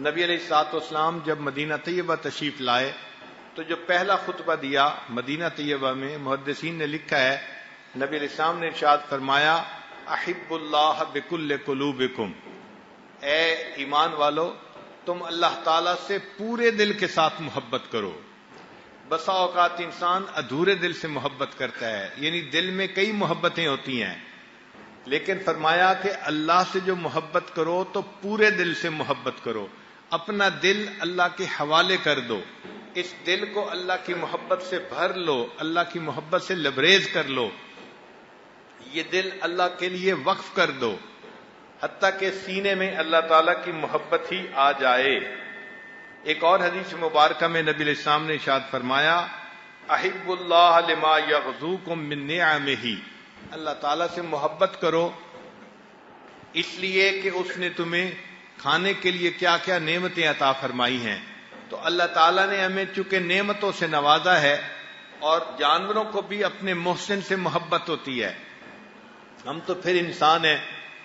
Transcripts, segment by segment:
نبی علیہ الصلوۃ والسلام جب مدینہ طیبہ تشریف لائے تو جو پہلا خطبہ دیا مدینہ طیبہ میں، محدثین نے لکھا ہے نبی علیہ السلام نے ارشاد فرمایا احب اللہ بکل قلوبکم، اے ایمان والو تم اللہ تعالیٰ سے پورے دل کے ساتھ محبت کرو۔ بسا اوقات انسان ادھورے دل سے محبت کرتا ہے، یعنی دل میں کئی محبتیں ہوتی ہیں، لیکن فرمایا کہ اللہ سے جو محبت کرو تو پورے دل سے محبت کرو، اپنا دل اللہ کے حوالے کر دو، اس دل کو اللہ کی محبت سے بھر لو، اللہ کی محبت سے لبریز کر لو، یہ دل اللہ کے لیے وقف کر دو، حتیٰ کہ سینے میں اللہ تعالیٰ کی محبت ہی آ جائے۔ ایک اور حدیث مبارکہ میں نبی علیہ السلام نے ارشاد فرمایا احب اللہ لما یغزوکم من نعمہ، اللہ تعالیٰ سے محبت کرو اس لیے کہ اس نے تمہیں کھانے کے لیے کیا کیا نعمتیں عطا فرمائی ہیں۔ تو اللہ تعالیٰ نے ہمیں چونکہ نعمتوں سے نوازا ہے، اور جانوروں کو بھی اپنے محسن سے محبت ہوتی ہے، ہم تو پھر انسان ہیں،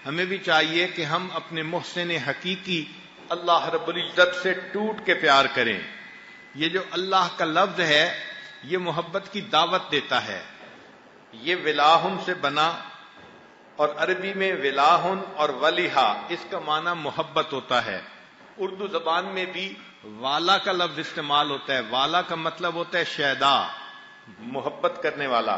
ہمیں بھی چاہیے کہ ہم اپنے محسن حقیقی اللہ رب العزت سے ٹوٹ کے پیار کریں۔ یہ جو اللہ کا لفظ ہے یہ محبت کی دعوت دیتا ہے، یہ ولاہن سے بنا، اور عربی میں ولاہن اور ولیہا اس کا معنی محبت ہوتا ہے۔ اردو زبان میں بھی والا کا لفظ استعمال ہوتا ہے، والا کا مطلب ہوتا ہے شیدا، محبت کرنے والا۔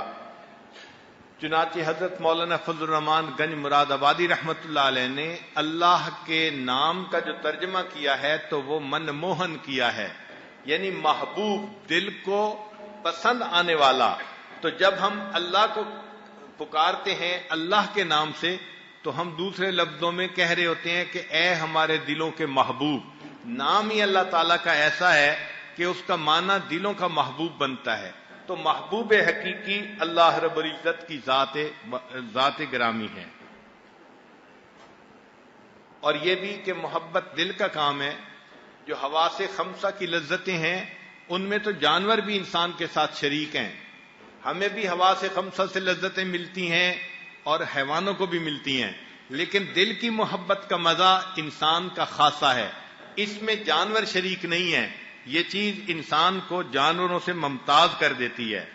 چنانچہ حضرت مولانا فضل الرحمان گنج مراد آبادی رحمۃ اللہ علیہ نے اللہ کے نام کا جو ترجمہ کیا ہے تو وہ من موہن کیا ہے، یعنی محبوب، دل کو پسند آنے والا۔ تو جب ہم اللہ کو پکارتے ہیں اللہ کے نام سے تو ہم دوسرے لفظوں میں کہہ رہے ہوتے ہیں کہ اے ہمارے دلوں کے محبوب۔ نام ہی اللہ تعالیٰ کا ایسا ہے کہ اس کا معنی دلوں کا محبوب بنتا ہے۔ تو محبوب حقیقی اللہ رب العزت کی ذات گرامی ہے۔ اور یہ بھی کہ محبت دل کا کام ہے۔ جو حواس خمسہ کی لذتیں ہیں ان میں تو جانور بھی انسان کے ساتھ شریک ہیں، ہمیں بھی حواس خمسہ سے لذتیں ملتی ہیں اور حیوانوں کو بھی ملتی ہیں، لیکن دل کی محبت کا مزہ انسان کا خاصہ ہے، اس میں جانور شریک نہیں ہیں، یہ چیز انسان کو جانوروں سے ممتاز کر دیتی ہے۔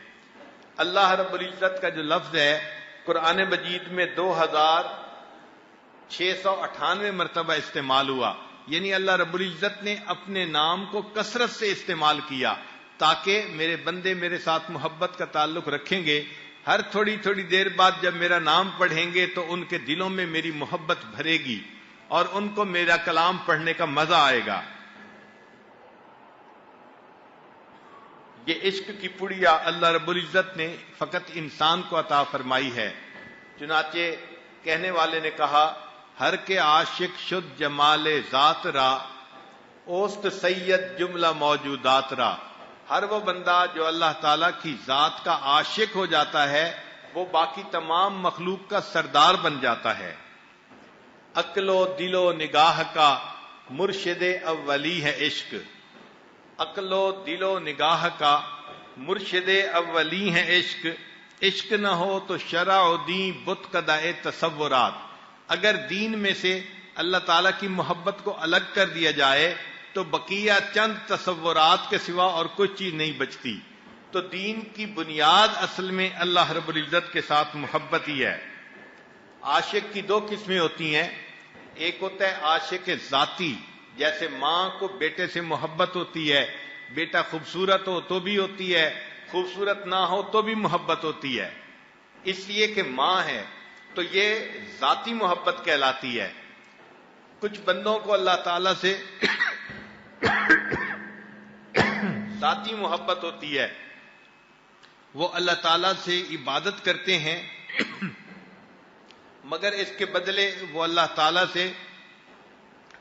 اللہ رب العزت کا جو لفظ ہے قرآن مجید میں 2698 مرتبہ استعمال ہوا، یعنی اللہ رب العزت نے اپنے نام کو کثرت سے استعمال کیا تاکہ میرے بندے میرے ساتھ محبت کا تعلق رکھیں گے، ہر تھوڑی تھوڑی دیر بعد جب میرا نام پڑھیں گے تو ان کے دلوں میں میری محبت بھرے گی اور ان کو میرا کلام پڑھنے کا مزہ آئے گا۔ یہ عشق کی پڑیا اللہ رب العزت نے فقط انسان کو عطا فرمائی ہے۔ چنانچہ کہنے والے نے کہا ہر کے عاشق شد جمال ذات را، اوست سید جملہ موجودات را۔ ہر وہ بندہ جو اللہ تعالیٰ کی ذات کا عاشق ہو جاتا ہے وہ باقی تمام مخلوق کا سردار بن جاتا ہے۔ عقل و دل و نگاہ کا مرشد اولی ہے عشق، عقل و دل و نگاہ کا مرشد اولی ہے عشق، عشق نہ ہو تو شرع و دین بت قدائے تصورات۔ اگر دین میں سے اللہ تعالیٰ کی محبت کو الگ کر دیا جائے تو بقیہ چند تصورات کے سوا اور کوئی چیز نہیں بچتی۔ تو دین کی بنیاد اصل میں اللہ رب العزت کے ساتھ محبت ہی ہے۔ عاشق کی دو قسمیں ہوتی ہیں، ایک ہوتا ہے عاشق ذاتی، جیسے ماں کو بیٹے سے محبت ہوتی ہے، بیٹا خوبصورت ہو تو بھی ہوتی ہے، خوبصورت نہ ہو تو بھی محبت ہوتی ہے، اس لیے کہ ماں ہے، تو یہ ذاتی محبت کہلاتی ہے۔ کچھ بندوں کو اللہ تعالیٰ سے ذاتی محبت ہوتی ہے، وہ اللہ تعالیٰ سے عبادت کرتے ہیں مگر اس کے بدلے وہ اللہ تعالیٰ سے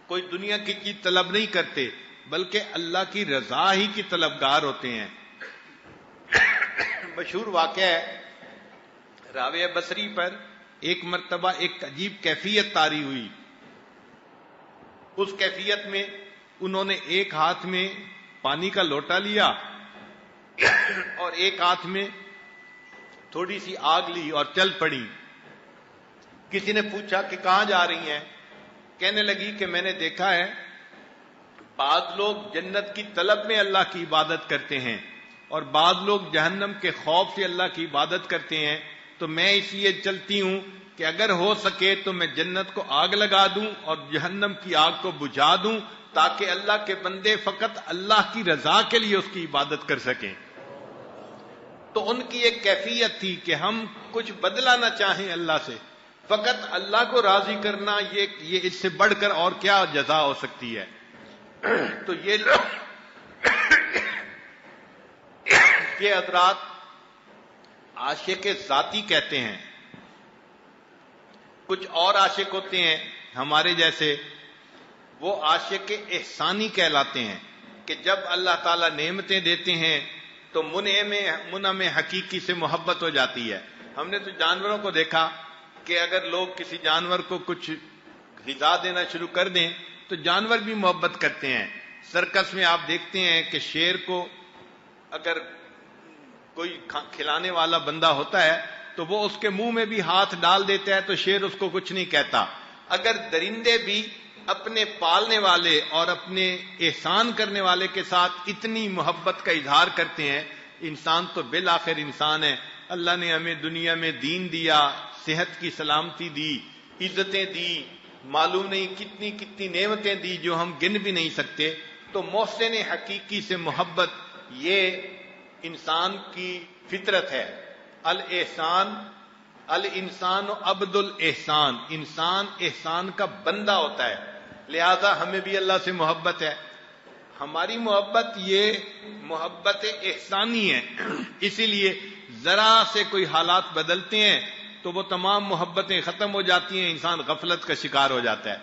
کوئی دنیا کی چیز طلب نہیں کرتے بلکہ اللہ کی رضا ہی کی طلبگار ہوتے ہیں۔ مشہور واقعہ ہے، راویہ بصری پر ایک مرتبہ ایک عجیب کیفیت طاری ہوئی۔ اس کیفیت میں انہوں نے ایک ہاتھ میں پانی کا لوٹا لیا اور ایک ہاتھ میں تھوڑی سی آگ لی اور چل پڑی۔ کسی نے پوچھا کہ کہاں جا رہی ہیں؟ کہنے لگی کہ میں نے دیکھا ہے بعض لوگ جنت کی طلب میں اللہ کی عبادت کرتے ہیں اور بعض لوگ جہنم کے خوف سے اللہ کی عبادت کرتے ہیں. تو میں اس لیے چلتی ہوں کہ اگر ہو سکے تو میں جنت کو آگ لگا دوں اور جہنم کی آگ کو بجھا دوں تاکہ اللہ کے بندے فقط اللہ کی رضا کے لیے اس کی عبادت کر سکیں. تو ان کی ایک کیفیت تھی کہ ہم کچھ بدلہ نہ چاہیں اللہ سے، فقط اللہ کو راضی کرنا، یہ اس سے بڑھ کر اور کیا جزا ہو سکتی ہے. تو یہ حضرات عاشق ذاتی کہتے ہیں. کچھ اور عاشق ہوتے ہیں ہمارے جیسے، وہ عاشق احسانی کہلاتے ہیں کہ جب اللہ تعالیٰ نعمتیں دیتے ہیں تو منعم حقیقی سے محبت ہو جاتی ہے. ہم نے تو جانوروں کو دیکھا کہ اگر لوگ کسی جانور کو کچھ غذا دینا شروع کر دیں تو جانور بھی محبت کرتے ہیں. سرکس میں آپ دیکھتے ہیں کہ شیر کو اگر کوئی کھلانے والا بندہ ہوتا ہے تو وہ اس کے منہ میں بھی ہاتھ ڈال دیتا ہے تو شیر اس کو کچھ نہیں کہتا. اگر درندے بھی اپنے پالنے والے اور اپنے احسان کرنے والے کے ساتھ اتنی محبت کا اظہار کرتے ہیں، انسان تو بالآخر انسان ہے. اللہ نے ہمیں دنیا میں دین دیا، صحت کی سلامتی دی، عزتیں دی، معلوم نہیں کتنی کتنی نعمتیں دی جو ہم گن بھی نہیں سکتے. تو محسن حقیقی سے محبت یہ انسان کی فطرت ہے. الانسان عبد الاحسان، انسان احسان کا بندہ ہوتا ہے. لہذا ہمیں بھی اللہ سے محبت ہے. ہماری محبت یہ محبت احسانی ہے. اسی لیے ذرا سے کوئی حالات بدلتے ہیں تو وہ تمام محبتیں ختم ہو جاتی ہیں، انسان غفلت کا شکار ہو جاتا ہے.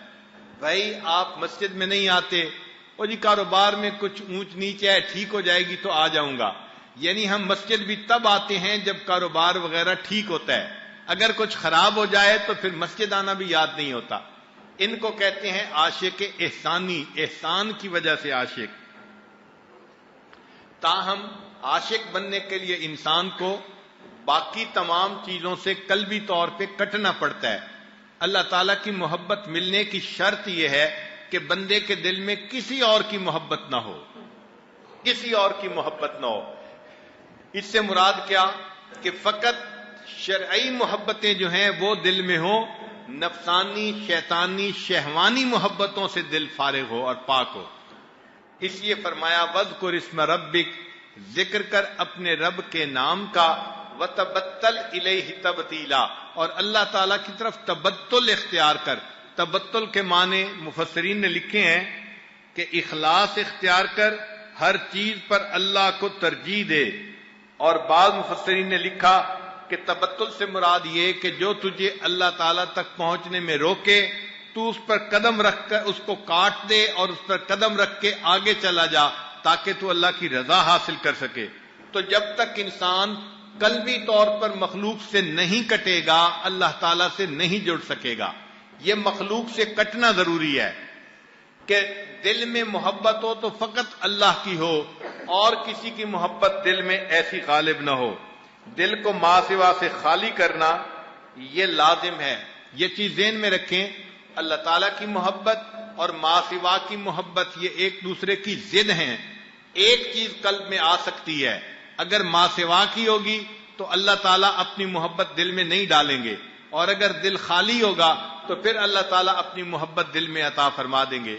بھائی آپ مسجد میں نہیں آتے، اور جی کاروبار میں کچھ اونچ نیچ ہے، ٹھیک ہو جائے گی تو آ جاؤں گا. یعنی ہم مسجد بھی تب آتے ہیں جب کاروبار وغیرہ ٹھیک ہوتا ہے. اگر کچھ خراب ہو جائے تو پھر مسجد آنا بھی یاد نہیں ہوتا. ان کو کہتے ہیں عاشق احسانی، احسان کی وجہ سے عاشق. تاہم عاشق بننے کے لیے انسان کو باقی تمام چیزوں سے قلبی طور پہ کٹنا پڑتا ہے. اللہ تعالیٰ کی محبت ملنے کی شرط یہ ہے کہ بندے کے دل میں کسی اور کی محبت نہ ہو، کسی اور کی محبت نہ ہو. اس سے مراد کیا کہ فقط شرعی محبتیں جو ہیں وہ دل میں ہوں، نفسانی شیطانی شہوانی محبتوں سے دل فارغ ہو اور پاک ہو. اس لیے فرمایا وَاذْكُرِ اسْمَ رَبِّكَ، ذکر کر اپنے رب کے نام کا، وَتَبَتَّلْ إِلَيْهِ تَبْتِيلًا، اور اللہ تعالیٰ کی طرف تبتل اختیار کر. تبتل کے معنی مفسرین نے لکھے ہیں کہ اخلاص اختیار کر، ہر چیز پر اللہ کو ترجیح دے. اور بعض مفسرین نے لکھا کہ تبتل سے مراد یہ کہ جو تجھے اللہ تعالیٰ تک پہنچنے میں روکے تو اس پر قدم رکھ کر اس کو کاٹ دے اور اس پر قدم رکھ کے آگے چلا جا تاکہ تو اللہ کی رضا حاصل کر سکے. تو جب تک انسان قلبی طور پر مخلوق سے نہیں کٹے گا اللہ تعالیٰ سے نہیں جڑ سکے گا. یہ مخلوق سے کٹنا ضروری ہے کہ دل میں محبت ہو تو فقط اللہ کی ہو اور کسی کی محبت دل میں ایسی غالب نہ ہو. دل کو ما سوا سے خالی کرنا یہ لازم ہے. یہ چیز ذہن میں رکھیں، اللہ تعالیٰ کی محبت اور ما سوا کی محبت یہ ایک دوسرے کی ضد ہیں. ایک چیز قلب میں آ سکتی ہے، اگر ما سوا کی ہوگی تو اللہ تعالیٰ اپنی محبت دل میں نہیں ڈالیں گے، اور اگر دل خالی ہوگا تو پھر اللہ تعالیٰ اپنی محبت دل میں عطا فرما دیں گے.